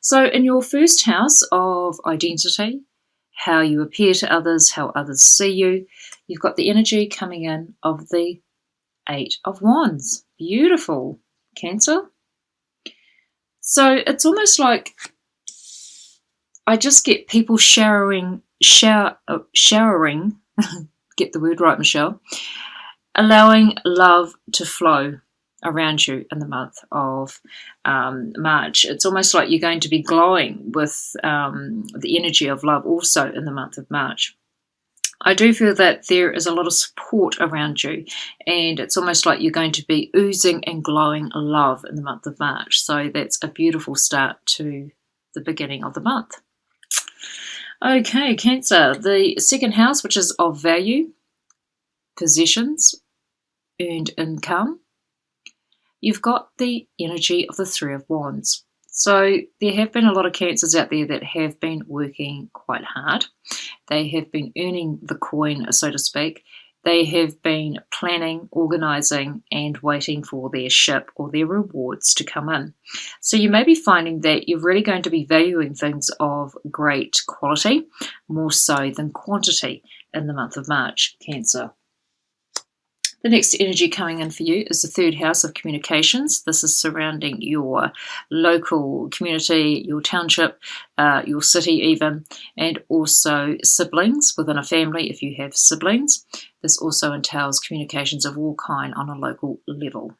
So, in your first house of identity, how you appear to others, how others see you, you've got the energy coming in of the Eight of Wands. Beautiful, Cancer. So, it's almost like I just get people showering, get the word right, Michelle, allowing love to flow around you in the month of March. It's almost like you're going to be glowing with the energy of love also in the month of March. I do feel that there is a lot of support around you, and it's almost like you're going to be oozing and glowing love in the month of March. So that's a beautiful start to the beginning of the month. Okay, Cancer, the second house, which is of value, possessions, earned income, you've got the energy of the Three of Wands. So there have been a lot of Cancers out there that have been working quite hard. They have been earning the coin, so to speak. They have been planning, organising, and waiting for their ship or their rewards to come in. So you may be finding that you're really going to be valuing things of great quality, more so than quantity, in the month of March, Cancer. The next energy coming in for you is the third house of communications. This is surrounding your local community, your township, your city even, and also siblings within a family if you have siblings. This also entails communications of all kind on a local level.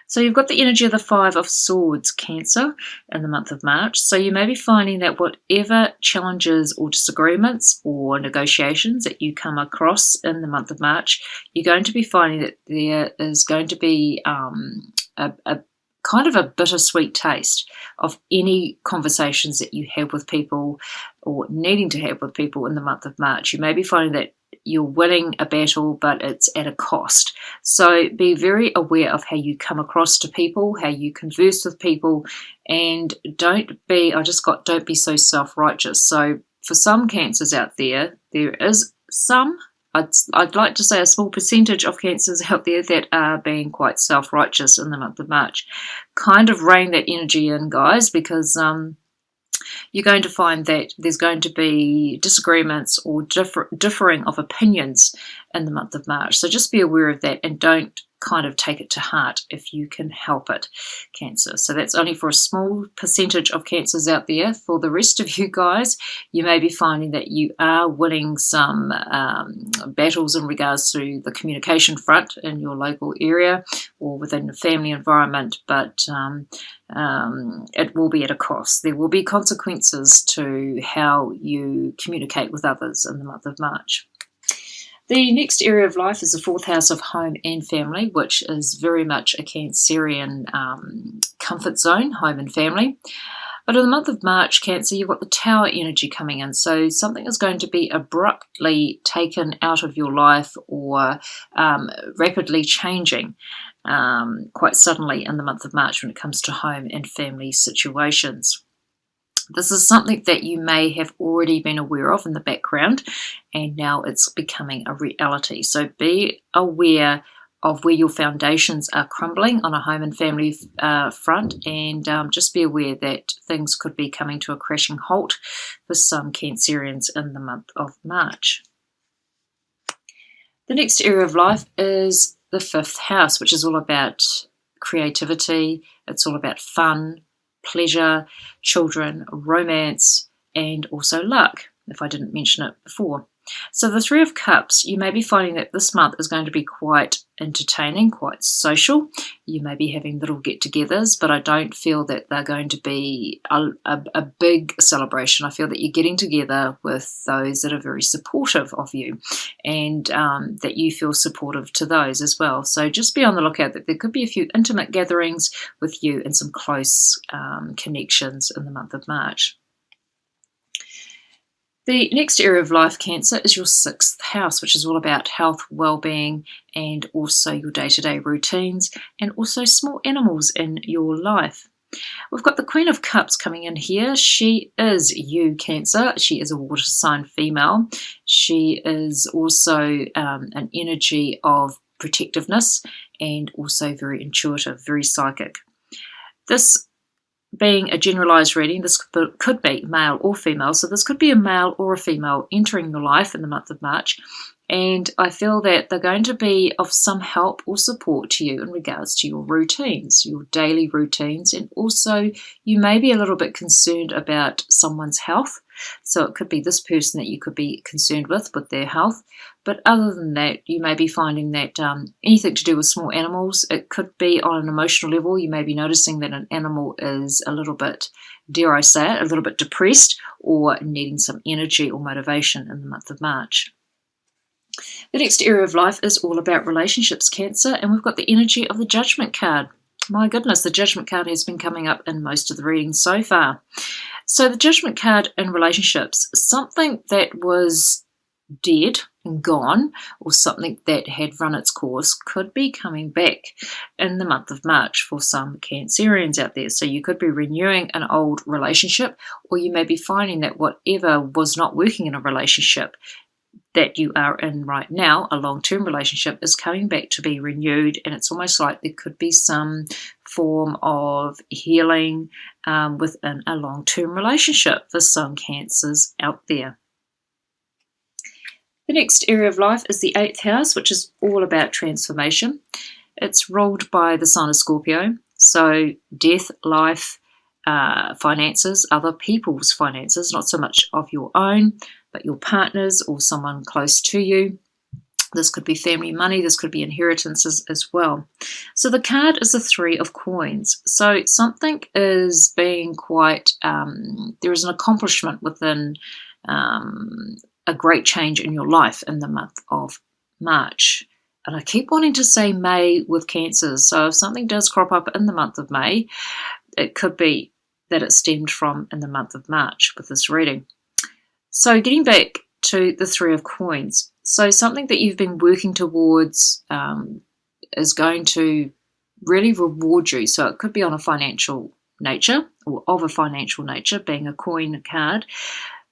So you've got the energy of the Five of Swords, Cancer, in the month of March. So you may be finding that whatever challenges or disagreements or negotiations that you come across in the month of March, you're going to be finding that there is going to be a kind of a bittersweet taste of any conversations that you have with people or needing to have with people in the month of March. You may be finding that you're winning a battle, but it's at a cost. So be very aware of how you come across to people, how you converse with people, and don't be so self-righteous. So for some Cancers out there, there is some, I'd like to say a small percentage of Cancers out there that are being quite self-righteous in the month of March. Kind of rein that energy in, guys, because you're going to find that there's going to be disagreements or differing of opinions in the month of March. So just be aware of that and don't kind of take it to heart if you can help it, Cancer. So that's only for a small percentage of Cancers out there. For the rest of you guys, you may be finding that you are winning some battles in regards to the communication front in your local area or within the family environment, but it will be at a cost. There will be consequences to how you communicate with others in the month of March. The next area of life is the fourth house of home and family, which is very much a Cancerian comfort zone, home and family. But in the month of March, Cancer, you've got the Tower energy coming in. So something is going to be abruptly taken out of your life or rapidly changing quite suddenly in the month of March when it comes to home and family situations. This is something that you may have already been aware of in the background, and now it's becoming a reality. So be aware of where your foundations are crumbling on a home and family front, and just be aware that things could be coming to a crashing halt for some Cancerians in the month of March. The next area of life is the fifth house, which is all about creativity. It's all about fun, pleasure, children, romance, and also luck, if I didn't mention it before. So the Three of Cups, you may be finding that this month is going to be quite entertaining, quite social. You may be having little get-togethers, but I don't feel that they're going to be a big celebration. I feel that you're getting together with those that are very supportive of you, and that you feel supportive to those as well. So just be on the lookout that there could be a few intimate gatherings with you and some close connections in the month of March. The next area of life, Cancer, is your sixth house, which is all about health, well-being, and also your day-to-day routines, and also small animals in your life. We've got the Queen of Cups coming in here. She is you, Cancer. She is a water sign female. She is also an energy of protectiveness and also very intuitive, very psychic. This being a generalized reading, this could be male or female. So this could be a male or a female entering your life in the month of March. And I feel that they're going to be of some help or support to you in regards to your routines, your daily routines. And also you may be a little bit concerned about someone's health. So it could be this person that you could be concerned with their health. But other than that, you may be finding that anything to do with small animals, it could be on an emotional level. You may be noticing that an animal is a little bit, dare I say it, a little bit depressed or needing some energy or motivation in the month of March. The next area of life is all about relationships, Cancer, and we've got the energy of the Judgment card. My goodness, the Judgment card has been coming up in most of the readings so far. So the Judgment card in relationships, something that was dead and gone, or something that had run its course, could be coming back in the month of March for some Cancerians out there. So you could be renewing an old relationship, or you may be finding that whatever was not working in a relationship that you are in right now, a long-term relationship, is coming back to be renewed, and it's almost like there could be some form of healing within a long-term relationship for some Cancers out there. The next area of life is the 8th house, which is all about transformation. It's ruled by the sign of Scorpio, so death, life, finances, other people's finances, not so much of your own, but your partner's or someone close to you. This could be family money, this could be inheritances as well. So the card is the 3 of coins. So something is being quite, there is an accomplishment within a great change in your life in the month of March. And I keep wanting to say May with Cancers. So if something does crop up in the month of May, it could be that it stemmed from in the month of March with this reading. So getting back to the 3 of coins. So something that you've been working towards is going to really reward you. So it could be on a financial nature or of a financial nature, being a coin card.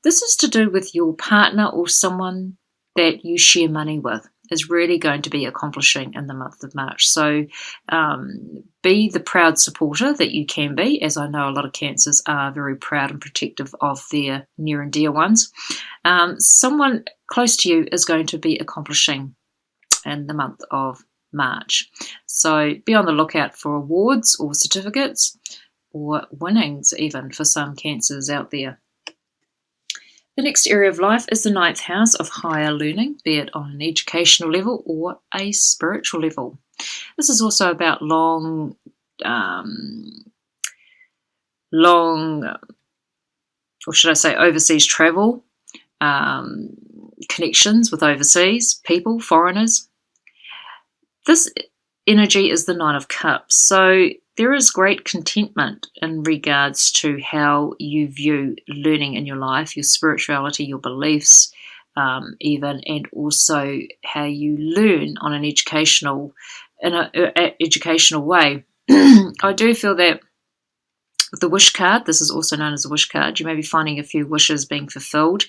This is to do with your partner or someone that you share money with is really going to be accomplishing in the month of March. So be the proud supporter that you can be, as I know a lot of Cancers are very proud and protective of their near and dear ones. Someone close to you is going to be accomplishing in the month of March. So be on the lookout for awards or certificates or winnings even for some Cancers out there. The next area of life is the 9th house of higher learning, be it on an educational level or a spiritual level. This is also about long, or should I say overseas travel, connections with overseas people, foreigners. This energy is the 9 of Cups. So there is great contentment in regards to how you view learning in your life, your spirituality, your beliefs, even, and also how you learn on an educational way. I do feel that with the wish card, this is also known as a wish card, you may be finding a few wishes being fulfilled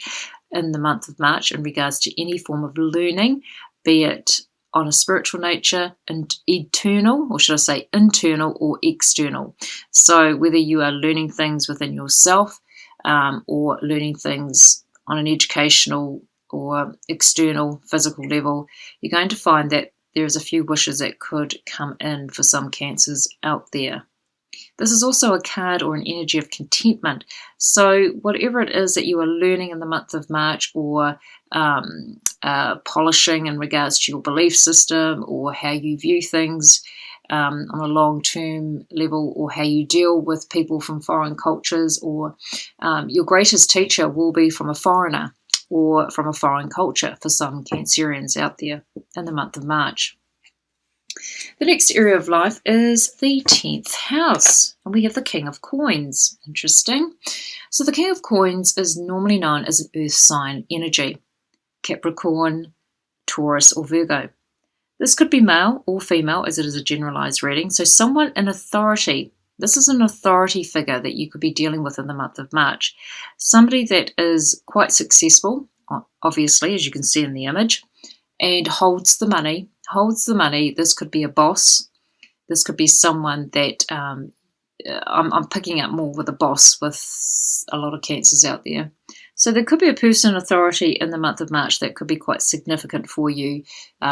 in the month of March in regards to any form of learning, be it on a spiritual nature, and eternal, or should I say internal or external. So whether you are learning things within yourself or learning things on an educational or external physical level, you're going to find that there's a few wishes that could come in for some Cancers out there. This is also a card or an energy of contentment. So whatever it is that you are learning in the month of March, or polishing in regards to your belief system or how you view things on a long-term level, or how you deal with people from foreign cultures, or your greatest teacher will be from a foreigner or from a foreign culture for some Cancerians out there in the month of March. The next area of life is the 10th house, and we have the King of Coins. Interesting. So the King of Coins is normally known as an earth sign energy, Capricorn, Taurus, or Virgo. This could be male or female, as it is a generalized reading. So someone in authority. This is an authority figure that you could be dealing with in the month of March. Somebody that is quite successful, obviously, as you can see in the image, and holds the money. This could be a boss. This could be someone that I'm picking up more with a boss with a lot of Cancers out there. So there could be a person in authority in the month of March that could be quite significant for you.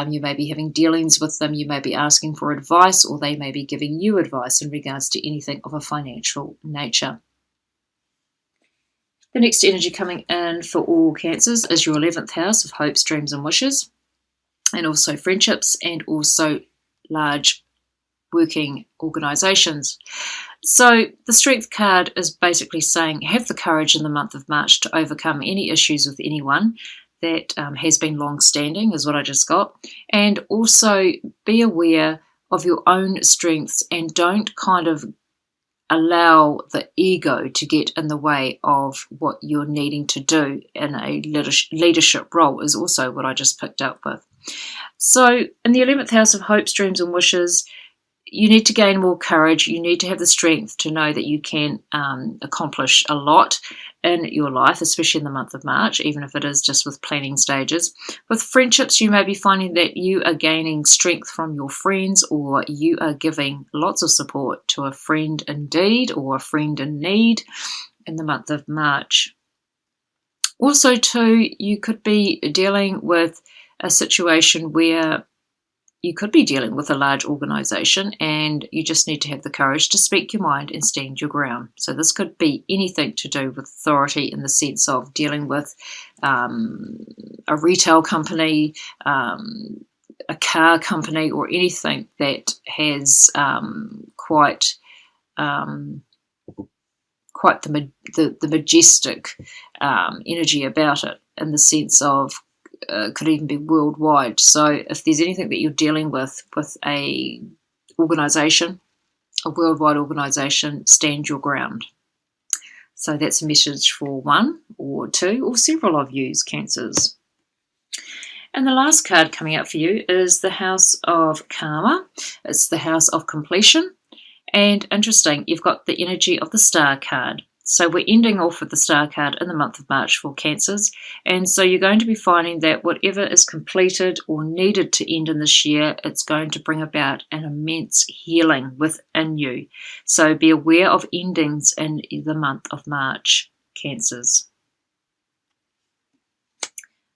You may be having dealings with them, you may be asking for advice, or they may be giving you advice in regards to anything of a financial nature. The next energy coming in for all Cancers is your 11th house of hopes, dreams and wishes, and also friendships, and also large working organisations. So the Strength card is basically saying have the courage in the month of March to overcome any issues with anyone that has been long-standing, is what I just got, and also be aware of your own strengths and don't kind of allow the ego to get in the way of what you're needing to do in a leadership role, is also what I just picked up with. So in the 11th house of hopes, dreams and wishes, you need to gain more courage. You need to have the strength to know that you can accomplish a lot in your life, especially in the month of March, even if it is just with planning stages. With friendships, you may be finding that you are gaining strength from your friends, or you are giving lots of support to a friend indeed, or a friend in need in the month of March. Also, too, you could be dealing with a situation where you could be dealing with a large organisation and you just need to have the courage to speak your mind and stand your ground. So this could be anything to do with authority in the sense of dealing with a retail company, a car company, or anything that has quite the majestic energy about it, in the sense of could even be worldwide. So if there's anything that you're dealing with a organisation, a worldwide organisation, stand your ground. So that's a message for one or two or several of you, Cancers. And the last card coming up for you is the House of Karma. It's the House of Completion. And interesting, you've got the energy of the Star card. So we're ending off with the Star card in the month of March for Cancers. And so you're going to be finding that whatever is completed or needed to end in this year, it's going to bring about an immense healing within you. So be aware of endings in the month of March, Cancers.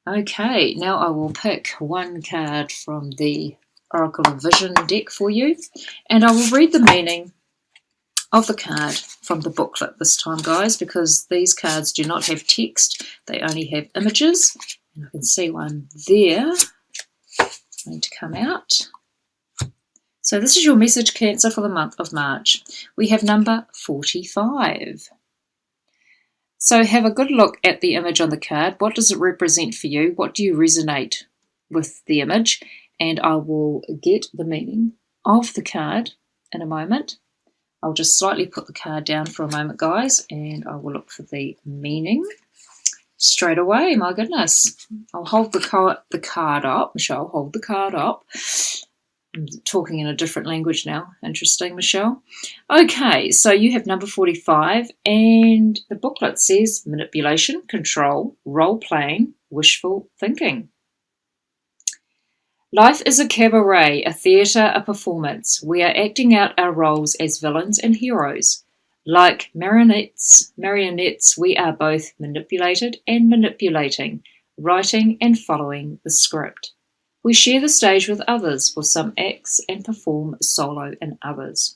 Okay, now I will pick one card from the Oracle of Vision deck for you, and I will read the meaning of the card from the booklet this time, guys, because these cards do not have text, they only have images. And I can see one there going to come out. So this is your message, Cancer, for the month of March. We have number 45. So have a good look at the image on the card. What does it represent for you? What do you resonate with the image? And I will get the meaning of the card in a moment. I'll just slightly put the card down for a moment, guys, and I will look for the meaning straight away. My goodness. I'll hold the card up. Michelle, hold the card up. I'm talking in a different language now. Interesting, Michelle. Okay, so you have number 45, and the booklet says manipulation, control, role-playing, wishful thinking. Life is a cabaret, a theatre, a performance. We are acting out our roles as villains and heroes. Like marionettes, we are both manipulated and manipulating, writing and following the script. We share the stage with others for some acts and perform solo in others.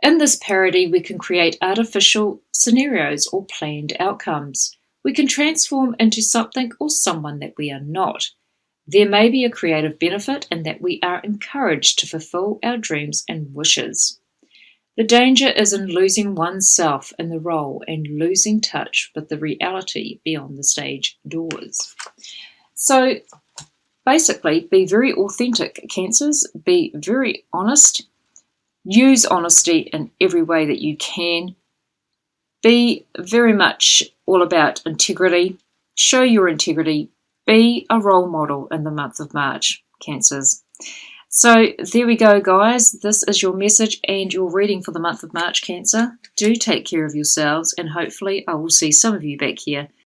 In this parody, we can create artificial scenarios or planned outcomes. We can transform into something or someone that we are not. There may be a creative benefit in that we are encouraged to fulfill our dreams and wishes. The danger is in losing oneself in the role and losing touch with the reality beyond the stage doors. So basically, be very authentic, Cancers. Be very honest. Use honesty in every way that you can. Be very much all about integrity. Show your integrity. Be a role model in the month of March, Cancers. So there we go, guys. This is your message and your reading for the month of March, Cancer. Do take care of yourselves, and hopefully I will see some of you back here